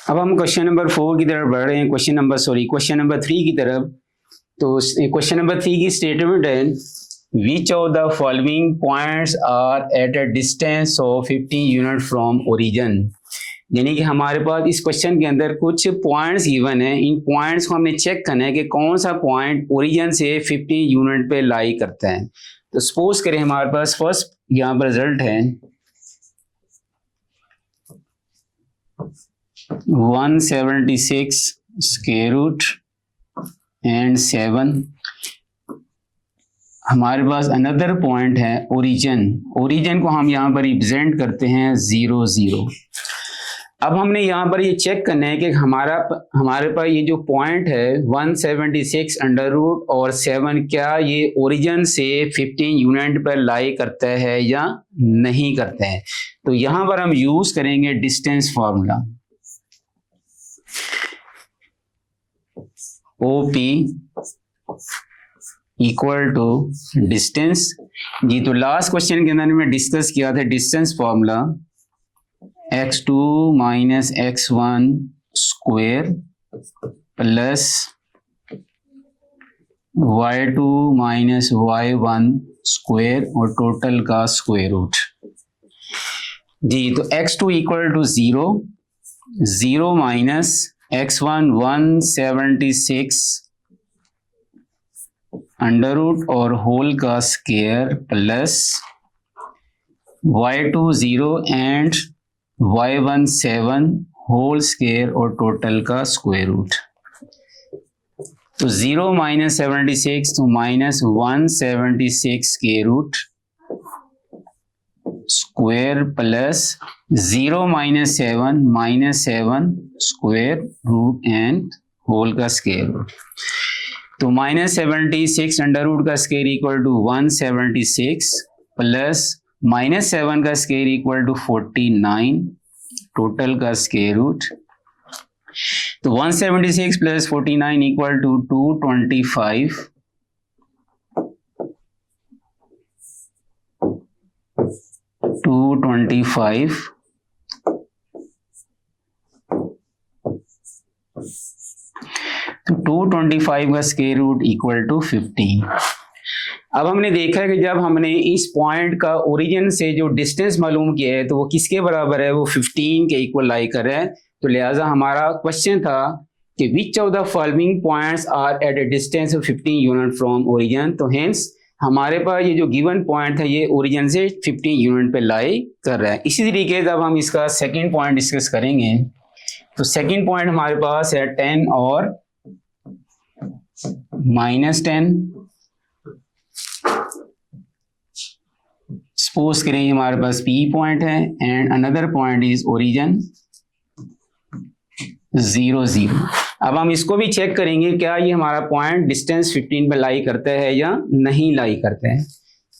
अब हम question number 4 की तरफ बढ़ रहे हैं, क्वेश्चन नंबर 3 की तरफ। तो क्वेश्चन नंबर 3 की स्टेटमेंट है, which of the following points are at a distance of 50 unit from origin. यानी कि हमारे पास इस क्वेश्चन के अंदर कुछ पॉइंट्स गिवन है, इन पॉइंट्स को हमने चेक करना है कि कौन सा पॉइंट ओरिजिन से 50 यूनिट पे लाई करता है। तो सपोज करें हमारे पास फर्स्ट यहाँ पर रिजल्ट है 176 स्क्वायर रूट एंड 7। हमारे पास अनदर पॉइंट है ओरिजिन को हम यहाँ पर रिप्रेजेंट करते हैं 0 0। अब हमने यहाँ पर ये चेक करना है कि हमारे पास ये जो पॉइंट है 176 अंडर रूट और 7 क्या ये ओरिजिन से 15 यूनिट पर लाई करता है या नहीं करता है। तो यहाँ पर हम यूज करेंगे distance formula, OP equal to distance. जी तो लास्ट क्वेश्चन के अंदर में डिस्कस किया था distance formula x2 minus x1 square plus y2 minus y1 square और टोटल का स्क्वायर रूट। जी तो x2 equal to 0, 0 minus x1 176 under root और होल का square plus y2 0 and y1 7 whole square और टोटल का स्क्वायर रूट। तो 0 minus 76 तो minus 176 square root square plus 0 minus 7 minus 7 square root and whole का square root. तो minus 76 under root का square equal to 176 plus minus 7 का square equal to 49 total का square root. तो 176 plus 49 equal to 225 तो 225 का square root equal to 15। अब हमने देखा है कि जब हमने इस पॉइंट का ओरिजिन से जो डिस्टेंस मालूम किया है तो वो किसके बराबर है, वो 15 के इक्वल लाई कर रहा है। तो लिहाजा हमारा क्वेश्चन था कि which of the following points are at a distance of 15 unit from origin. तो हेंस हमारे पास ये जो गिवन पॉइंट है ये ओरिजिन से 15 यूनिट पे लाई कर रहा है। इसी तरीके से अब हम इसका सेकेंड पॉइंट डिस्कस करेंगे। तो सेकेंड पॉइंट हमारे पास है 10 और माइनस 10। सपोज करें हमारे पास P पॉइंट है and another point is origin 0 0। अब हम इसको भी चेक करेंगे क्या ये हमारा पॉइंट डिस्टेंस 15 पे लाई करता है या नहीं लाई करता है।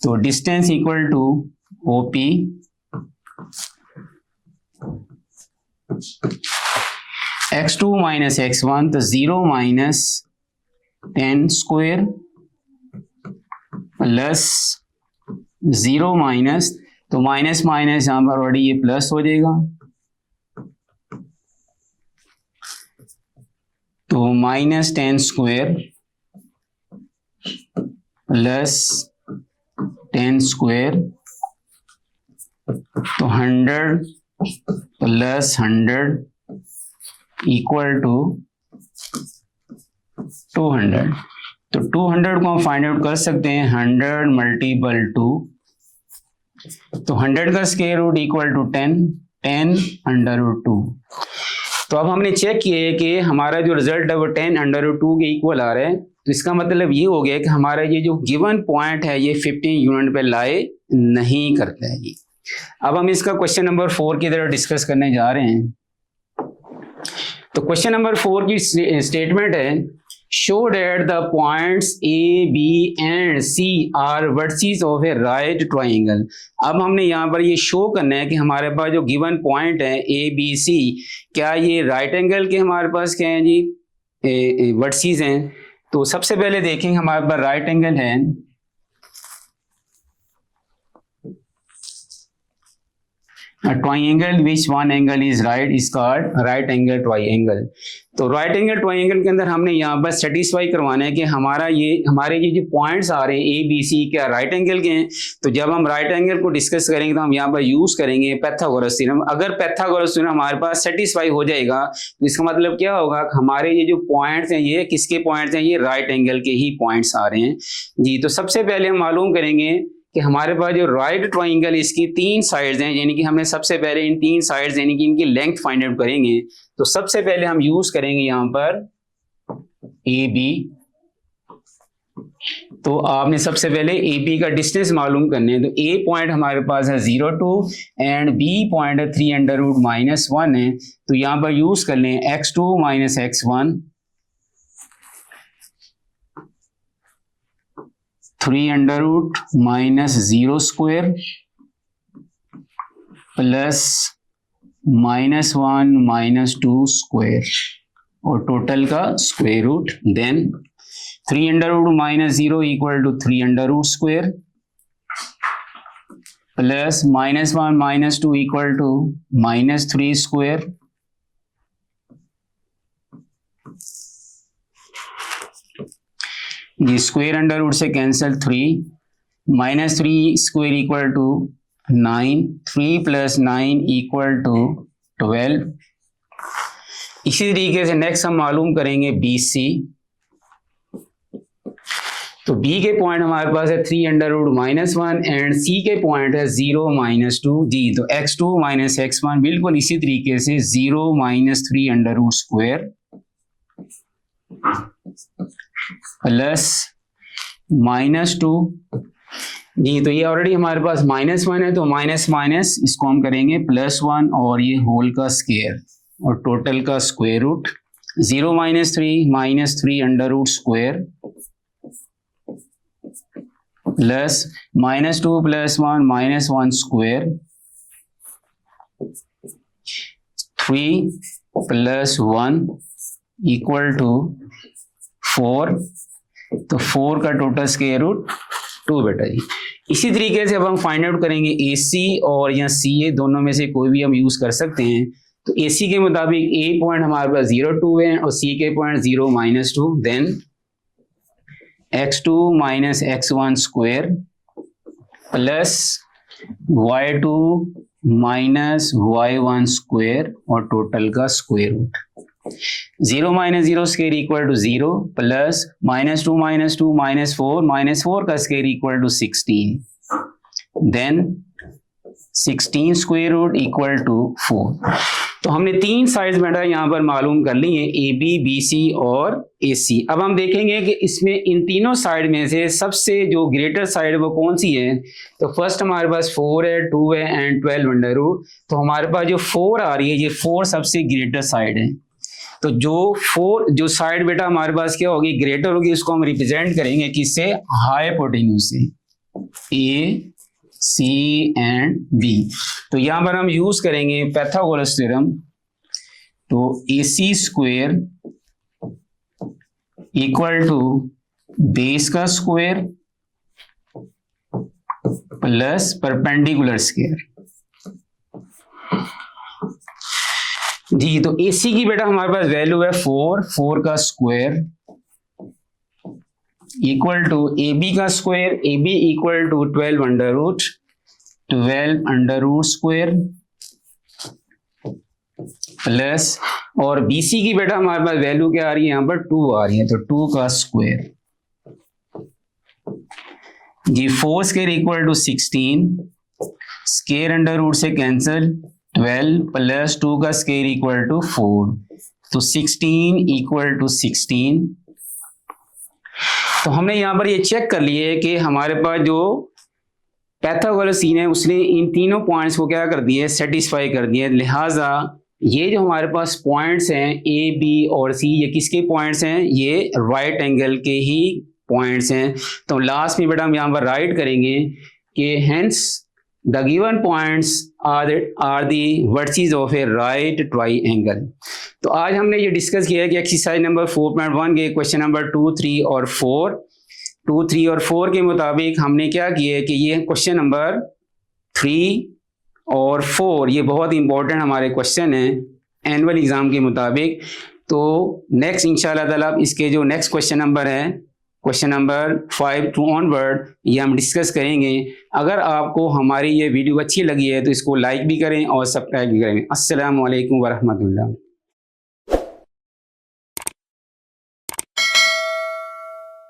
तो distance equal to OP x2 minus x1 तो 0 माइनस 10 स्क्वायर प्लस 0 माइनस तो माइनस माइनस यहां पर ऑलरेडी ये प्लस हो जाएगा। तो माइनस 10 स्क्वायर प्लस 10 स्क्वायर तो 100 प्लस 100 इक्वल टू 200। तो 200 को हम फाइंड आउट कर सकते हैं 100 मल्टीपल 2 तो 100 का square root equal to 10 under root 2। तो अब हमने चेक किया है कि हमारा जो रिजल्ट है वो 10 अंडर रूट 2 के इक्वल आ रहा है। तो इसका मतलब ये हो गया कि हमारा ये जो गिवन पॉइंट है ये 15 यूनिट पे लाए नहीं करता है। अब हम इसका क्वेश्चन नंबर 4 की तरफ डिस्कस करने जा रहे हैं। तो क्वेश्चन नंबर 4 की स्टेटमेंट है, show that the points A, B and C are vertices of a right triangle. अब हमने यहाँ पर ये शो करना है कि हमारे पास जो गिवन पॉइंट है A, B, C क्या ये राइट एंगल के हमारे पास क्या है जी वर्टिसेस हैं। तो सबसे पहले देखेंगे हमारे पास राइट एंगल है triangle which one angle is right is called right angle triangle. तो राइट एंगल ट्राइंगल के अंदर हमने यहाँ पर सेटिस्फाई करवाना है कि हमारे ये जो पॉइंट्स आ रहे हैं ए बी सी क्या राइट एंगल के हैं। तो जब हम राइट एंगल को डिस्कस करेंगे तो हम यहाँ पर यूज करेंगे पाइथागोरस थ्योरम। अगर पाइथागोरस थ्योरम हमारे पास सेटिस्फाई हो जाएगा तो इसका मतलब क्या होगा, हमारे ये जो पॉइंट्स हैं ये किसके पॉइंट्स हैं, ये राइट एंगल के ही पॉइंट्स आ रहे हैं जी। तो सबसे पहले हम मालूम करेंगे कि हमारे पास जो राइट ट्राइंगल इसकी 3 साइड्स हैं, यानी कि हमने सबसे पहले इन 3 साइड्स यानी कि इनकी लेंथ फाइंड आउट करेंगे। तो सबसे पहले हम यूज करेंगे यहां पर ए बी। तो आपने सबसे पहले ए बी का डिस्टेंस मालूम करने हैं। तो ए पॉइंट हमारे पास है 0 2 एंड बी पॉइंट है 3√-1 है। तो यहां पर यूज कर लें x2 - x1 3√-0² प्लस -1 - 2² और टोटल का स्क्वायर रूट। Then 3√-0 = 3√² plus -1 - 2 = -3²। ये स्क्वायर अंडर रूट से कैंसिल 3 -3² = 9 3 + 9 = 12। इसी तरीके से नेक्स्ट हम मालूम करेंगे बी सी। तो बी के पॉइंट हमारे पास है 3√-1 एंड सी के पॉइंट है 0 - 2 जी। तो x2 - x1 बिल्कुल इसी तरीके से 0 - 3√² प्लस -2 जी। तो ये ऑलरेडी हमारे पास -1 है तो माइनस इसको हम करेंगे +1 और ये होल का स्क्वायर और टोटल का स्क्वायर रूट। 0 - 3 - 3√² प्लस -2 + 1 -1² 3 + 1 = 4। तो 4 का टोटल स्क्वायर रूट 2 बेटा जी। इसी तरीके से अब हम फाइंड आउट करेंगे ए सी और या सी ए, दोनों में से कोई भी हम यूज कर सकते हैं। तो ए सी के मुताबिक ए पॉइंट हमारे पास 0 2 है और सी के point 0 - 2। Then x2 - x1² plus y2 - y1² और टोटल का स्क्वायर रूट। 0 - 0² = 0 प्लस -2 - 2 -4 -4 का स्क्वायर = 16। Then 16 square root = 4। तो हमने 3 साइड्स बेटा यहाँ पर मालूम कर ली है, ए बी बी सी और ए सी। अब हम देखेंगे कि इसमें इन तीनों साइड में से सबसे जो ग्रेटर साइड है वो कौन सी है। तो फर्स्ट हमारे पास 4 है 2 है एंड 12 √ तो हमारे पास जो 4 आ रही है ये 4 सबसे ग्रेटर साइड है। तो जो साइड बेटा हमारे पास क्या होगी, ग्रेटर होगी, उसको हम रिप्रेजेंट करेंगे किससे, हाइपोटेन्यूज से, ए सी एंड बी। तो यहां पर हम यूज करेंगे पाइथागोरस थ्योरम। तो AC² = बेस का स्क्वायर प्लस परपेंडिकुलर स्क्वायर जी। तो AC की बेटा हमारे पास वैल्यू है 4 का स्क्वायर = AB का स्क्वायर, AB = 12√² प्लस और BC की बेटा हमारे पास वैल्यू क्या आ रही है, यहां पर 2 आ रही है, तो 2 का स्क्वायर जी। 4² = 16, स्क्वायर अंडर रूट से कैंसिल 12 प्लस 2 का स्क्वायर = 4, तो 16 = 16। तो हमने यहां पर ये चेक कर लिए कि हमारे पास जो पाइथागोरस सीन है उसने इन तीनों पॉइंट्स को क्या कर दिया, सेटिस्फाई कर दिया। लिहाजा ये जो हमारे पास पॉइंट्स हैं ए बी और सी, ये किसके पॉइंट्स हैं, ये राइट एंगल के ही पॉइंट्स हैं। तो लास्ट में बेटा हम यहाँ पर राइट करेंगे कि hence the given points are the vertices of a right triangle. तो आज हमने ये डिस्कस किया है कि एक्सरसाइज नंबर 4.1 के क्वेश्चन नंबर 2, 3 और 4 के मुताबिक हमने क्या किया है कि ये क्वेश्चन नंबर 3 और 4 ये बहुत इंपॉर्टेंट हमारे क्वेश्चन है एनुअल एग्जाम के मुताबिक। तो नेक्स्ट इंशाल्लाह ताला इसके जो नेक्स्ट क्वेश्चन नंबर है, क्वेश्चन नंबर 5 टू ऑनवर्ड, ये हम डिस्कस करेंगे। अगर आपको हमारी ये वीडियो अच्छी लगी है तो इसको लाइक भी करें और सब्सक्राइब भी करें। अस्सलाम वालेकुम वरहमतुल्लाह।